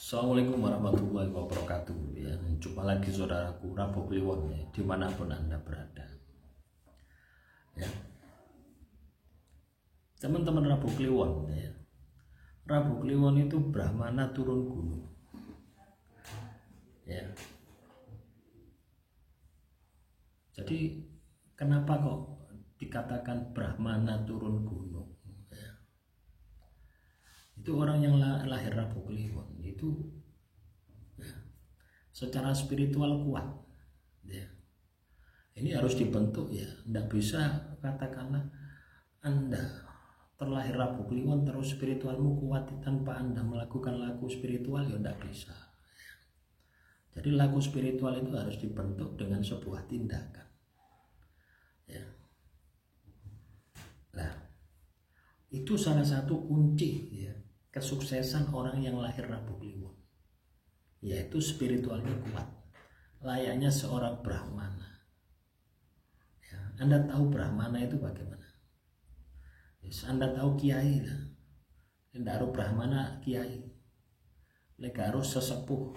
Assalamualaikum warahmatullahi wabarakatuh. Ya, jumpa lagi saudaraku Rabu Kliwon ya, dimanapun Anda berada. Ya, teman-teman Rabu Kliwon ya. Rabu Kliwon itu Brahmana turun gunung. Ya. Jadi kenapa kok dikatakan Brahmana turun gunung? Ya. Itu orang yang lahir Rabu Kliwon itu ya, secara spiritual kuat ya. Ini harus dibentuk ya, tidak bisa katakanlah Anda terlahir Rabu Kliwon terus spiritualmu kuat tanpa Anda melakukan laku spiritual, ya tidak bisa. Jadi laku spiritual itu harus dibentuk dengan sebuah tindakan ya. Nah, itu salah satu kunci ya kesuksesan orang yang lahir Rabu Kliwon, yaitu spiritualnya kuat, layaknya seorang Brahmana ya. Anda tahu Brahmana itu bagaimana? Yes, Anda tahu kiai lah, tidak harus Brahmana kiai, tidak harus sesepuh,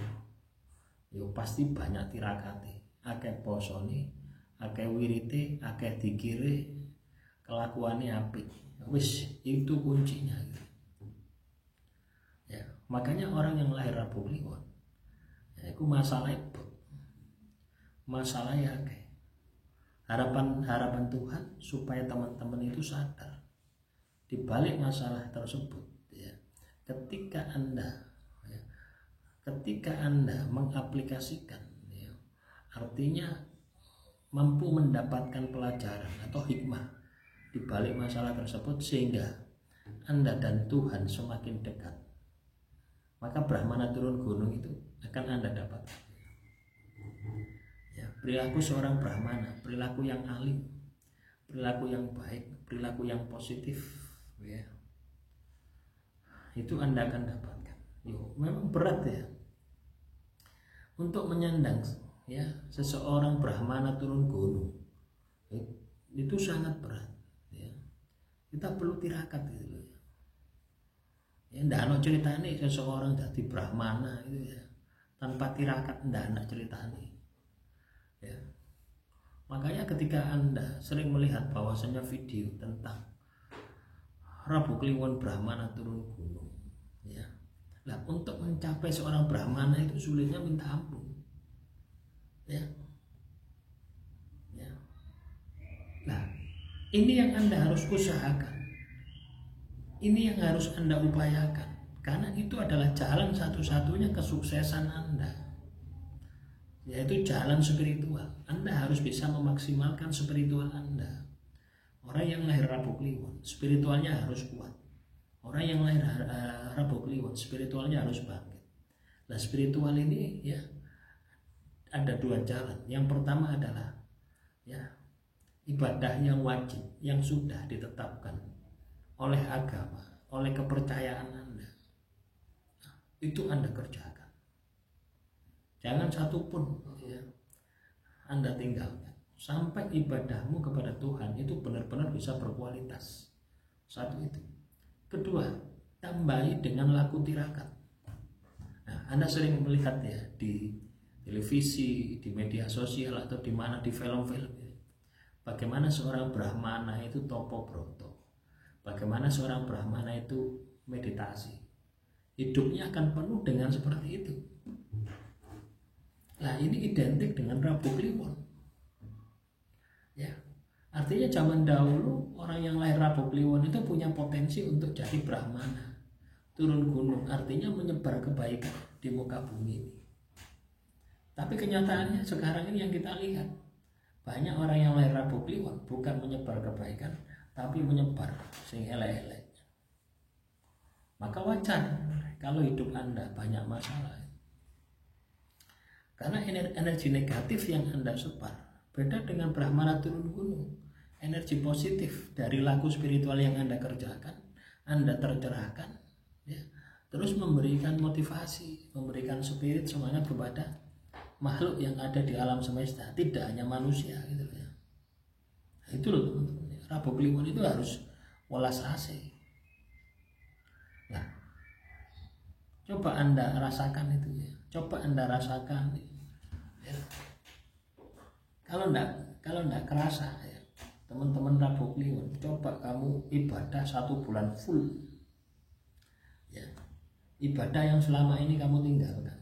yo pasti banyak tirakati, akeh posoni, akeh wirite, akeh dikire, kelakuannya apik. Wis itu kuncinya gitu. Ya, makanya orang yang lahir Rabu Kliwon ya, itu masalah ya akeh. Harapan Tuhan supaya teman-teman itu sadar di balik masalah tersebut ya. Ketika Anda mengaplikasikan ya, artinya mampu mendapatkan pelajaran atau hikmah di balik masalah tersebut sehingga Anda dan Tuhan semakin dekat, maka Brahmana turun gunung itu akan Anda dapat ya, perilaku seorang Brahmana, perilaku yang alim, perilaku yang baik, perilaku yang positif ya, itu Anda akan dapatkan. Memang berat ya untuk menyandang ya seseorang Brahmana turun gunung, itu sangat berat ya. Kita perlu tirakat gitu loh ya. Ndak ana ceritane seseorang jadi Brahmana itu ya tanpa tirakat, ndak ana ceritane ya. Makanya ketika Anda sering melihat bahwasanya video tentang Rabu Kliwon Brahmana turun gunung ya. Nah, untuk mencapai seorang Brahmana itu sulitnya minta ampun ya. Ya. Nah, ini yang Anda harus usahakan, ini yang harus Anda upayakan, karena itu adalah jalan satu-satunya kesuksesan Anda, yaitu jalan spiritual. Anda harus bisa memaksimalkan spiritual Anda. Orang yang lahir Rabu Kliwon spiritualnya harus kuat. Orang yang lahir Rabu Kliwon spiritualnya harus bangkit. Nah, spiritual ini ya ada dua jalan. Yang pertama adalah ya ibadah yang wajib yang sudah ditetapkan oleh agama, oleh kepercayaan Anda. Nah, itu Anda kerjakan. Jangan satupun ya Anda tinggalkan sampai ibadahmu kepada Tuhan itu benar-benar bisa berkualitas. Satu itu. Kedua, tambahi dengan laku tirakat. Nah, Anda sering melihat ya di televisi, di media sosial atau di mana di film-film ya, bagaimana seorang Brahmana itu topo broto, bagaimana seorang Brahmana itu meditasi, hidupnya akan penuh dengan seperti itu. Nah, ini identik dengan Rabu Kliwon ya. Artinya zaman dahulu orang yang lahir Rabu Kliwon itu punya potensi untuk jadi Brahmana turun gunung, artinya menyebar kebaikan di muka bumi ini. Tapi kenyataannya sekarang ini yang kita lihat, banyak orang yang lahir Rabu Kliwon bukan menyebar kebaikan, tapi menyebar sing elek-elek. Maka wajar kalau hidup Anda banyak masalah, karena energi negatif yang Anda sebar beda dengan Brahmana turun gunung. Energi positif dari laku spiritual yang Anda kerjakan, Anda tercerahkan ya, terus memberikan motivasi, memberikan spirit semangat kepada makhluk yang ada di alam semesta, tidak hanya manusia gitu ya. Nah, itu loh teman-teman, Rabu Kliwon itu harus welas asih. Nah, Coba Anda rasakan itu ya. Coba Anda rasakan ya. Kalau enggak kerasa ya, teman-teman Rabu Kliwon, coba kamu ibadah 1 bulan full ya. Ibadah yang selama ini kamu tinggalkan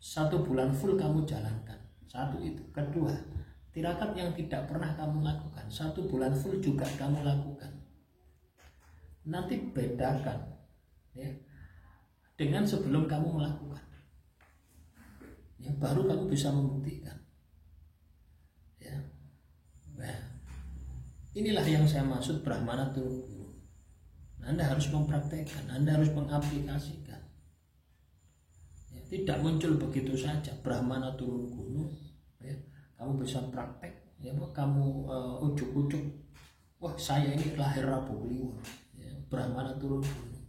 1 bulan full kamu jalankan. Satu itu. Kedua, tirakat yang tidak pernah kamu lakukan 1 bulan full juga kamu lakukan. Nanti bedakan ya dengan sebelum kamu melakukan ya, baru kamu bisa membuktikan ya. Nah, inilah yang saya maksud Brahmana turun gunung. Anda harus mempraktekkan, Anda harus mengaplikasikan ya, tidak muncul begitu saja Brahmana turun gunung ya. Kamu bisa praktek ya, kamu ujuk-ujuk, wah saya ini lahir Rabu Kliwon ya, Brahmana turun gunung,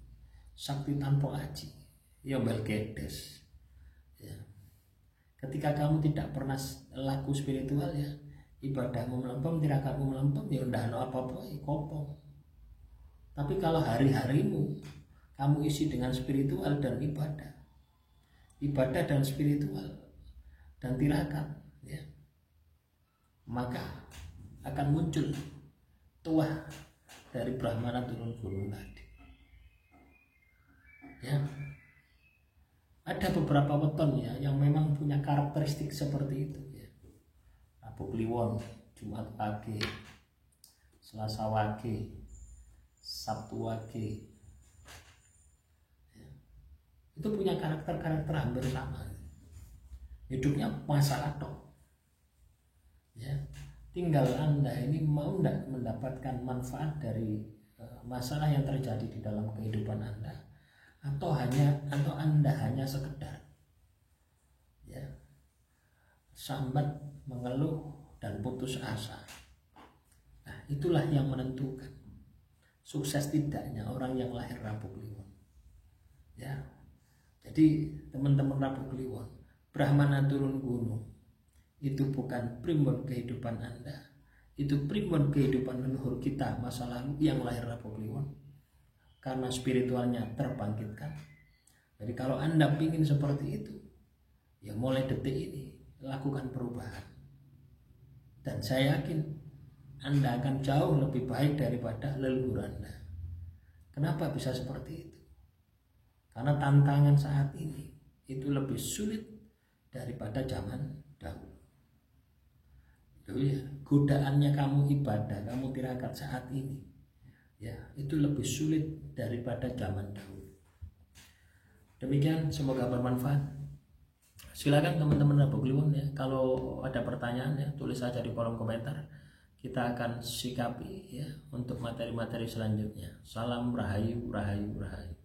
sakti tanpa aji ya, Belgedes ya. Ketika kamu tidak pernah laku spiritual ya, ibadahmu melempem, tirakatmu melempem ya ndak ada apa-apa ya, kopong. Tapi kalau hari-harimu kamu isi dengan spiritual dan ibadah dan spiritual dan tirakat ya, maka akan muncul tuah dari Brahmana turun gunung tadi ya. Ada beberapa weton ya yang memang punya karakteristik seperti itu ya. Rabu Kliwon, Jumat Wage, Selasa Wage, Sabtu Wage ya. Itu punya karakter-karakter hampir sama. Hidupnya masalah tok ya. Tinggal Anda ini mau enggak mendapatkan manfaat dari masalah yang terjadi di dalam kehidupan Anda, atau Anda hanya sekedar ya sambat, mengeluh dan putus asa. Nah, itulah yang menentukan sukses tidaknya orang yang lahir Rabu Kliwon ya. Jadi teman-teman Rabu Kliwon, Brahmana turun gunung itu bukan primbon kehidupan Anda, itu primbon kehidupan leluhur kita masa lalu yang lahir Rabu Kliwon, karena spiritualnya terbangkitkan. Jadi kalau Anda ingin seperti itu ya, mulai detik ini lakukan perubahan, dan saya yakin Anda akan jauh lebih baik daripada leluhur Anda. Kenapa bisa seperti itu? Karena tantangan saat ini itu lebih sulit daripada zaman dahulu. Ya, godaannya kamu ibadah, kamu tirakat saat ini ya, itu lebih sulit daripada zaman dahulu. Demikian, semoga bermanfaat. Silakan teman-teman Rabu Kliwon ya, kalau ada pertanyaan ya, tulis saja di kolom komentar. Kita akan sikapi ya untuk materi-materi selanjutnya. Salam Rahayu, Rahayu, Rahayu.